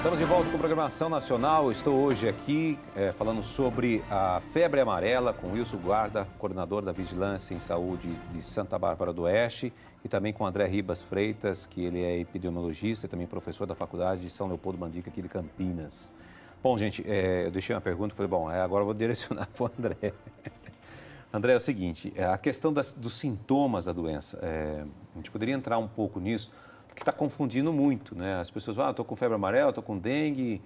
Estamos de volta com a programação nacional. Estou hoje aqui falando sobre a febre amarela com Wilson Guarda, coordenador da Vigilância em Saúde de Santa Bárbara do Oeste, e também com André Ribas Freitas, que ele é epidemiologista e também professor da Faculdade de São Leopoldo Mandica aqui de Campinas. Bom, gente, eu deixei uma pergunta e falei, bom, agora eu vou direcionar para o André. André, é o seguinte, a questão dos sintomas da doença, a gente poderia entrar um pouco nisso, porque está confundindo muito, né? As pessoas falam, estou com febre amarela, estou com dengue,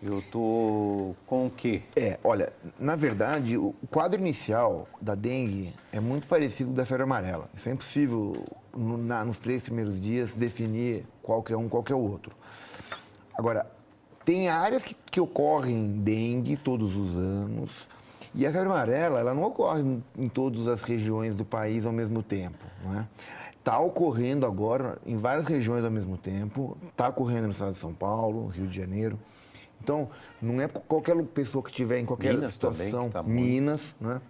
eu estou com o quê? Olha, na verdade, o quadro inicial da dengue é muito parecido com o da febre amarela. Isso é impossível, nos 3 primeiros dias, definir qual que é um, qual que é o outro. Agora, tem áreas que ocorrem dengue todos os anos, e a febre amarela, ela não ocorre em todas as regiões do país ao mesmo tempo, não é? Está ocorrendo agora em várias regiões ao mesmo tempo, está ocorrendo no estado de São Paulo, Rio de Janeiro. Então, não é qualquer pessoa que estiver em qualquer Minas situação, também, que tá Minas, né?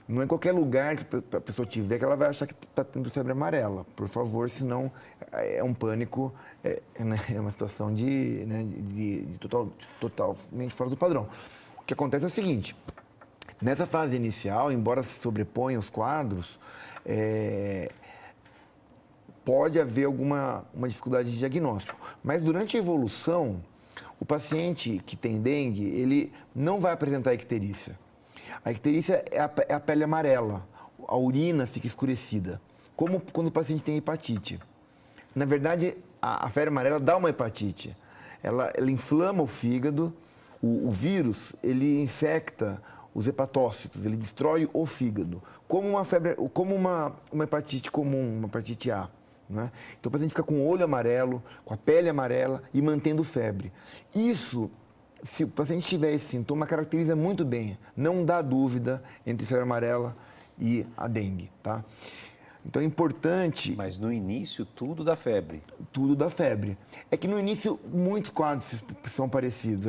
Não é qualquer lugar que a pessoa tiver que ela vai achar que está tendo febre amarela. Por favor, senão é um pânico, é uma situação de totalmente fora do padrão. O que acontece é o seguinte, nessa fase inicial, embora se sobreponham os quadros, pode haver uma dificuldade de diagnóstico. Mas durante a evolução, o paciente que tem dengue, ele não vai apresentar icterícia. A icterícia é a pele amarela, a urina fica escurecida, como quando o paciente tem hepatite. Na verdade, a febre amarela dá uma hepatite. Ela inflama o fígado, o vírus, ele infecta os hepatócitos, ele destrói o fígado, como uma hepatite comum, uma hepatite A. Né? Então o paciente fica com o olho amarelo, com a pele amarela e mantendo febre. Isso, se o paciente tiver esse sintoma, caracteriza muito bem. Não dá dúvida entre febre amarela e a dengue, tá? Então é importante... Mas no início, tudo dá febre. Tudo dá febre. É que no início, muitos quadros são parecidos.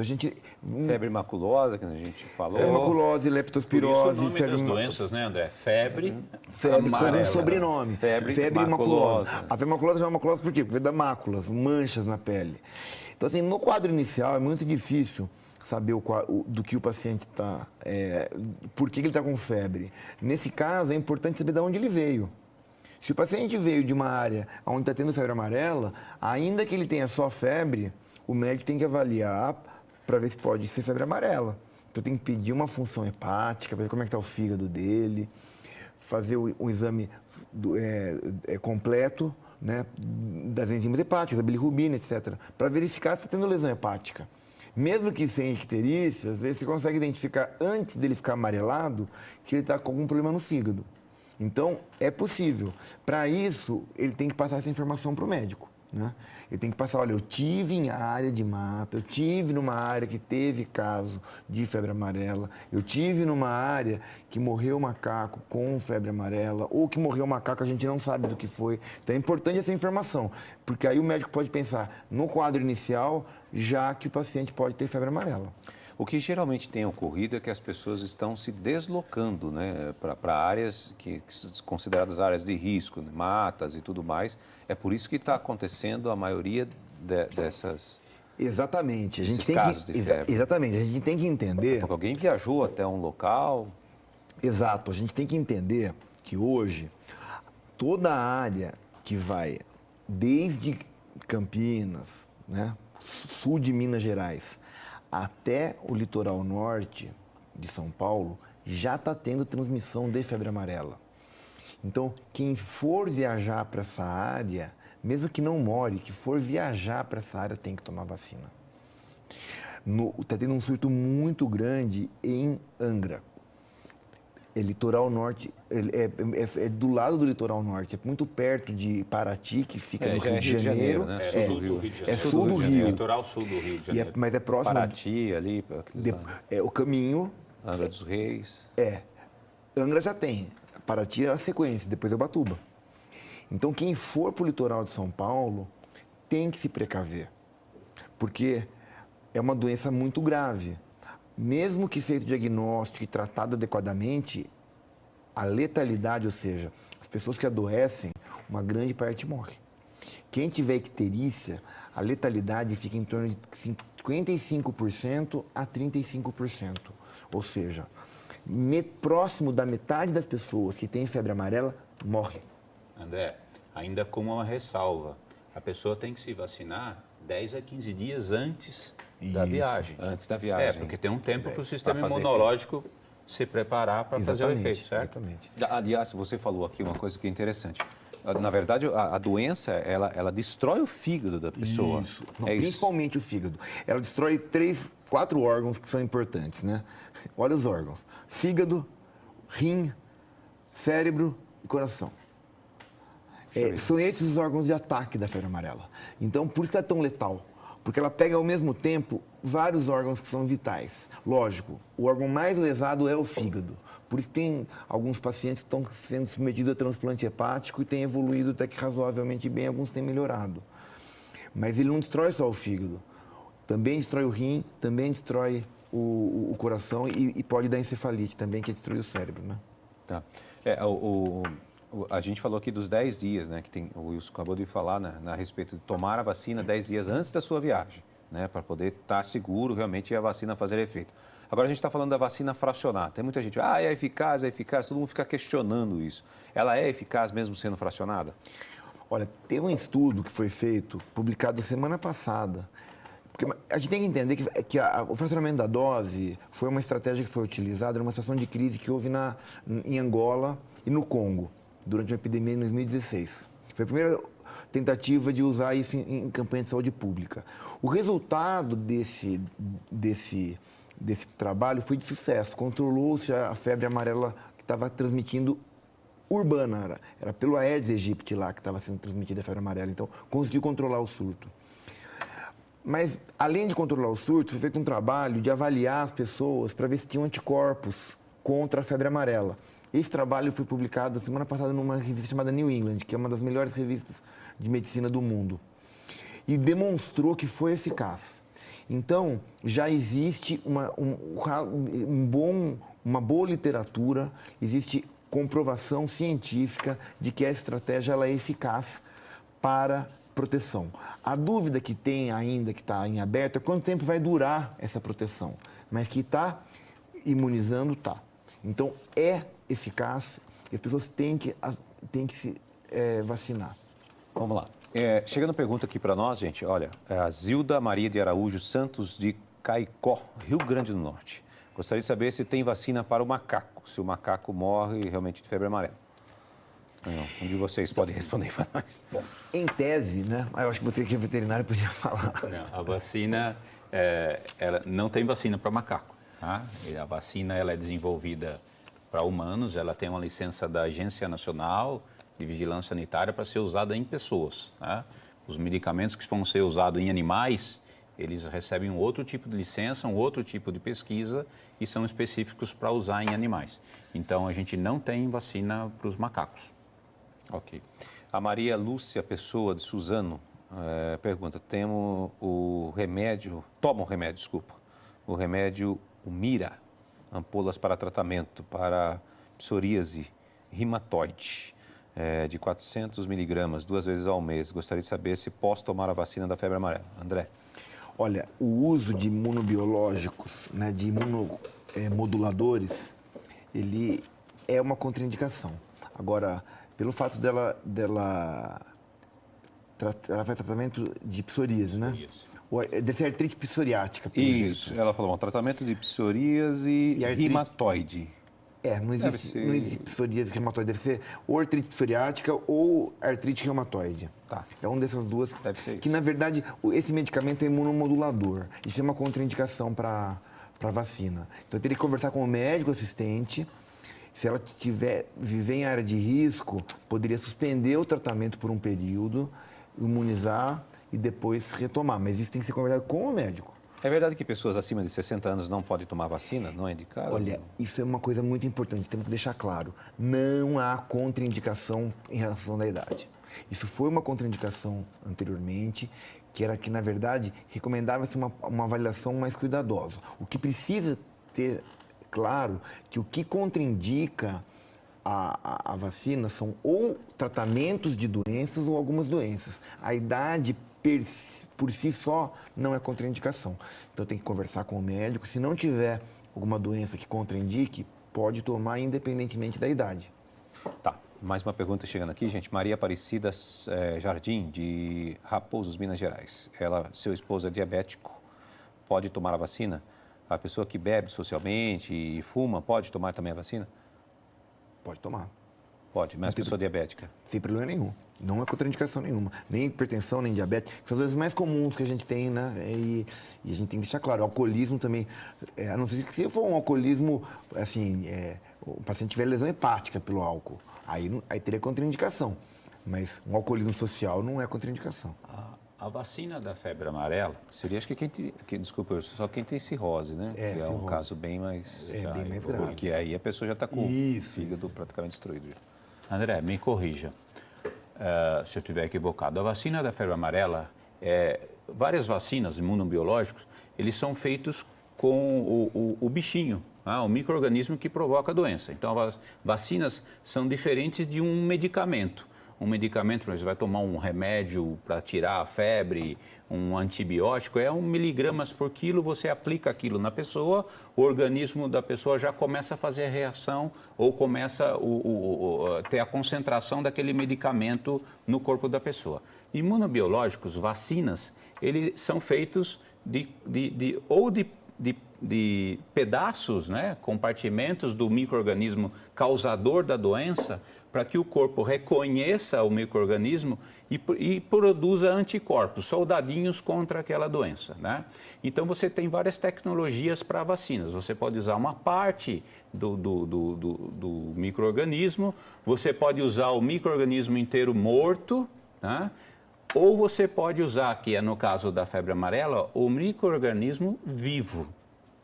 Febre maculosa, que a gente falou. Febre maculose, leptospirose... Por isso o nome das doenças, né, André? Febre amarela. Com um sobrenome. Febre maculosa. A febre maculosa é uma maculosa por quê? Porque dá máculas, manchas na pele. Então, assim, no quadro inicial é muito difícil saber do que o paciente está... por que ele está com febre. Nesse caso, é importante saber de onde ele veio. Se o paciente veio de uma área onde está tendo febre amarela, ainda que ele tenha só febre, o médico tem que avaliar para ver se pode ser febre amarela. Então tem que pedir uma função hepática, para ver como é que está o fígado dele, fazer um exame completo, né, das enzimas hepáticas, da bilirrubina, etc., para verificar se está tendo lesão hepática. Mesmo que sem icterícia, às vezes você consegue identificar antes dele ficar amarelado que ele está com algum problema no fígado. Então, é possível. Para isso, ele tem que passar essa informação para o médico, né? Ele tem que passar, olha, eu tive em área de mata, eu tive numa área que teve caso de febre amarela, eu tive numa área que morreu macaco com febre amarela, ou que morreu macaco, a gente não sabe do que foi. Então, é importante essa informação, porque aí o médico pode pensar no quadro inicial, já que o paciente pode ter febre amarela. O que geralmente tem ocorrido é que as pessoas estão se deslocando, né, para áreas que são consideradas áreas de risco, né, matas e tudo mais. É por isso que está acontecendo a maioria dessas... Exatamente. Casos de febre. Exatamente. A gente tem que entender... Porque alguém viajou até um local... Exato. A gente tem que entender que hoje toda a área que vai desde Campinas, né, sul de Minas Gerais, até o litoral norte de São Paulo, já está tendo transmissão de febre amarela. Então, quem for viajar para essa área, mesmo que não more, que for viajar para essa área, tem que tomar vacina. Está tendo um surto muito grande em Angra. Litoral norte, é do lado do litoral norte, é muito perto de Paraty, que fica no Rio de Janeiro. Né? Sul do Rio de Janeiro. É sul do Rio. Litoral sul do Rio de Janeiro. Mas é próximo... Paraty, ali... o caminho... Angra dos Reis. Angra já tem. Paraty é a sequência, depois é Ubatuba. Então, quem for para o litoral de São Paulo tem que se precaver, porque é uma doença muito grave. Mesmo que feito o diagnóstico e tratado adequadamente, a letalidade, ou seja, as pessoas que adoecem, uma grande parte morre. Quem tiver icterícia, a letalidade fica em torno de 55% a 35%. Ou seja, próximo da metade das pessoas que têm febre amarela morre. André, ainda com uma ressalva, a pessoa tem que se vacinar 10 a 15 dias antes da viagem. Antes da viagem. Porque tem um tempo para o sistema fazer imunológico se preparar para fazer o efeito, certo? Exatamente. Aliás, você falou aqui uma coisa que é interessante. Na verdade, a doença, ela destrói o fígado da pessoa. Isso. Não, É isso. principalmente o fígado. Ela destrói 4 órgãos que são importantes, né? Olha os órgãos. Fígado, rim, cérebro e coração. São esses os órgãos de ataque da febre amarela. Então, por isso é tão letal. Porque ela pega ao mesmo tempo vários órgãos que são vitais. Lógico, o órgão mais lesado é o fígado. Por isso tem alguns pacientes que estão sendo submetidos a transplante hepático e têm evoluído até que razoavelmente bem, alguns têm melhorado. Mas ele não destrói só o fígado. Também destrói o rim, também destrói o coração e pode dar encefalite também, que destrói o cérebro, né? Tá. A gente falou aqui dos 10 dias, né? Que o Wilson acabou de falar, né, a respeito de tomar a vacina 10 dias antes da sua viagem, né? Para poder estar seguro realmente e a vacina fazer efeito. Agora a gente está falando da vacina fracionada. Tem muita gente, é eficaz, todo mundo fica questionando isso. Ela é eficaz mesmo sendo fracionada? Olha, tem um estudo que foi feito, publicado semana passada. Porque a gente tem que entender que o fracionamento da dose foi uma estratégia que foi utilizada numa situação de crise que houve em Angola e no Congo, durante uma epidemia em 2016. Foi a primeira tentativa de usar isso em campanha de saúde pública. O resultado desse trabalho foi de sucesso. Controlou-se a febre amarela que estava transmitindo urbana. Era pelo Aedes aegypti lá que estava sendo transmitida a febre amarela. Então, conseguiu controlar o surto. Mas, além de controlar o surto, foi feito um trabalho de avaliar as pessoas para ver se tinham anticorpos contra a febre amarela. Esse trabalho foi publicado semana passada numa revista chamada New England, que é uma das melhores revistas de medicina do mundo. E demonstrou que foi eficaz. Então, já existe uma boa literatura, existe comprovação científica de que essa estratégia ela é eficaz para proteção. A dúvida que tem ainda, que está em aberto, é quanto tempo vai durar essa proteção. Mas que está imunizando, está. Então, é eficaz e as pessoas têm que se vacinar. Vamos lá. Chegando pergunta aqui para nós, gente. Olha, a Zilda Maria de Araújo Santos de Caicó, Rio Grande do Norte. Gostaria de saber se tem vacina para o macaco, se o macaco morre realmente de febre amarela. Um de vocês pode responder para nós. Bom, em tese, né? Eu acho que você que é veterinário podia falar. Não, a vacina, ela não tem vacina para macaco. Tá? A vacina ela é desenvolvida para humanos, ela tem uma licença da Agência Nacional de Vigilância Sanitária para ser usada em pessoas. Tá? Os medicamentos que vão ser usados em animais, eles recebem um outro tipo de licença, um outro tipo de pesquisa e são específicos para usar em animais. Então, a gente não tem vacina para os macacos. Ok. A Maria Lúcia Pessoa de Suzano pergunta, toma o remédio, o remédio Humira, ampolas para tratamento para psoríase reumatoide, de 400 miligramas, 2 vezes ao mês. Gostaria de saber se posso tomar a vacina da febre amarela. André? Olha, o uso de imunobiológicos, né, de imunomoduladores, ele é uma contraindicação. Agora, pelo fato ela faz tratamento de psoríase, né? Deve ser artrite psoriática. Isso, ela falou, um tratamento de psoríase e reumatoide. Não existe psoríase reumatoide, deve ser ou artrite psoriática ou artrite reumatoide. Tá. É uma dessas duas. Deve ser isso. Que, na verdade, esse medicamento é imunomodulador. Isso é uma contraindicação para vacina. Então, eu teria que conversar com o médico assistente. Se ela viver em área de risco, poderia suspender o tratamento por um período, imunizar e depois retomar. Mas isso tem que ser conversado com o médico. É verdade que pessoas acima de 60 anos não podem tomar vacina? Não é indicado? Olha, isso é uma coisa muito importante, temos que deixar claro. Não há contraindicação em relação à idade. Isso foi uma contraindicação anteriormente, que era que, na verdade, recomendava-se uma avaliação mais cuidadosa. O que precisa ter claro que o que contraindica a vacina são ou tratamentos de doenças ou algumas doenças. A idade por si só não é contraindicação. Então tem que conversar com o médico. Se não tiver alguma doença que contraindique, pode tomar independentemente da idade. Tá. Mais uma pergunta chegando aqui, gente. Maria Aparecida Jardim, de Raposos, Minas Gerais. Seu esposo é diabético, pode tomar a vacina? A pessoa que bebe socialmente e fuma, pode tomar também a vacina? Pode tomar. Pode, mas a pessoa diabética? Sem problema nenhum. Não é contraindicação nenhuma. Nem hipertensão, nem diabetes. São as doenças mais comuns que a gente tem, né? E a gente tem que deixar claro. O alcoolismo também, a não ser que se for um alcoolismo, assim, o paciente tiver lesão hepática pelo álcool, aí teria contraindicação. Mas um alcoolismo social não é contraindicação. A vacina da febre amarela... Seria, acho que desculpa, só quem tem cirrose, né? Que é cirrose. um caso bem mais... bem mais grave. Porque aí a pessoa já está com o fígado praticamente destruído. André, me corrija se eu estiver equivocado. A vacina da febre amarela, várias vacinas imunobiológicos, eles são feitos com o bichinho, o micro-organismo que provoca a doença. Então, as vacinas são diferentes de um medicamento. Um medicamento, você vai tomar um remédio para tirar a febre, um antibiótico, 1 miligramas por quilo, você aplica aquilo na pessoa, o organismo da pessoa já começa a fazer a reação ou começa a ter a concentração daquele medicamento no corpo da pessoa. Imunobiológicos, vacinas, eles são feitos de pedaços, né, compartimentos do micro-organismo causador da doença, para que o corpo reconheça o micro-organismo e produza anticorpos, soldadinhos contra aquela doença, né? Então, você tem várias tecnologias para vacinas. Você pode usar uma parte do micro-organismo, você pode usar o micro-organismo inteiro morto, né? Ou você pode usar, que é no caso da febre amarela, o micro-organismo vivo.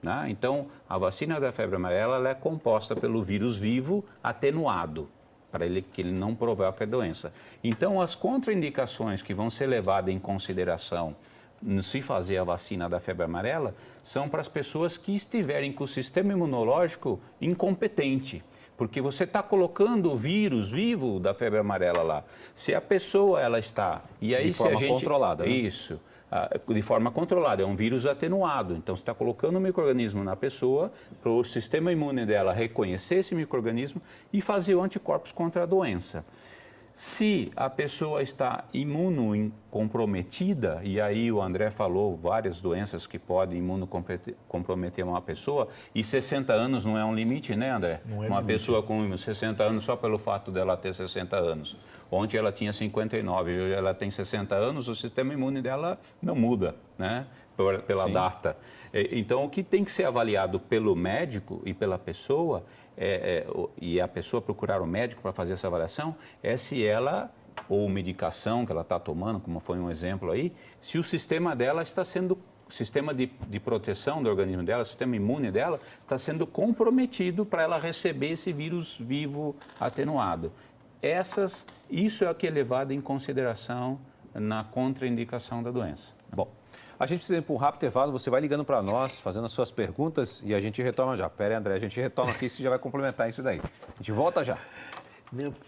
Né? Então, a vacina da febre amarela ela é composta pelo vírus vivo atenuado, para que ele não provoque a doença. Então, as contraindicações que vão ser levadas em consideração se fazer a vacina da febre amarela são para as pessoas que estiverem com o sistema imunológico incompetente. Porque você está colocando o vírus vivo da febre amarela lá. Se a pessoa ela está... E aí, de forma controlada. Né? Isso. De forma controlada, é um vírus atenuado. Então, você está colocando o micro-organismo na pessoa para o sistema imune dela reconhecer esse micro-organismo e fazer o anticorpos contra a doença. Se a pessoa está imunocomprometida, e aí o André falou várias doenças que podem imunocomprometer uma pessoa, e 60 anos não é um limite, né, André? Não é uma limite. pessoa com 60 anos só pelo fato dela ter 60 anos. Ontem ela tinha 59, hoje ela tem 60 anos, o sistema imune dela não muda, né? Pela data. Então, o que tem que ser avaliado pelo médico e pela pessoa, e a pessoa procurar o médico para fazer essa avaliação, é se ela, ou medicação que ela está tomando, como foi um exemplo aí, se o sistema dela está sendo, o sistema de proteção do organismo dela, o sistema imune dela, está sendo comprometido para ela receber esse vírus vivo atenuado. Isso é o que é levado em consideração na contraindicação da doença. Bom, a gente precisa ir para um rápido intervalo, você vai ligando para nós, fazendo as suas perguntas e a gente retoma já. Pera aí, André, a gente retoma aqui, você já vai complementar isso daí. A gente volta já. Meu Deus.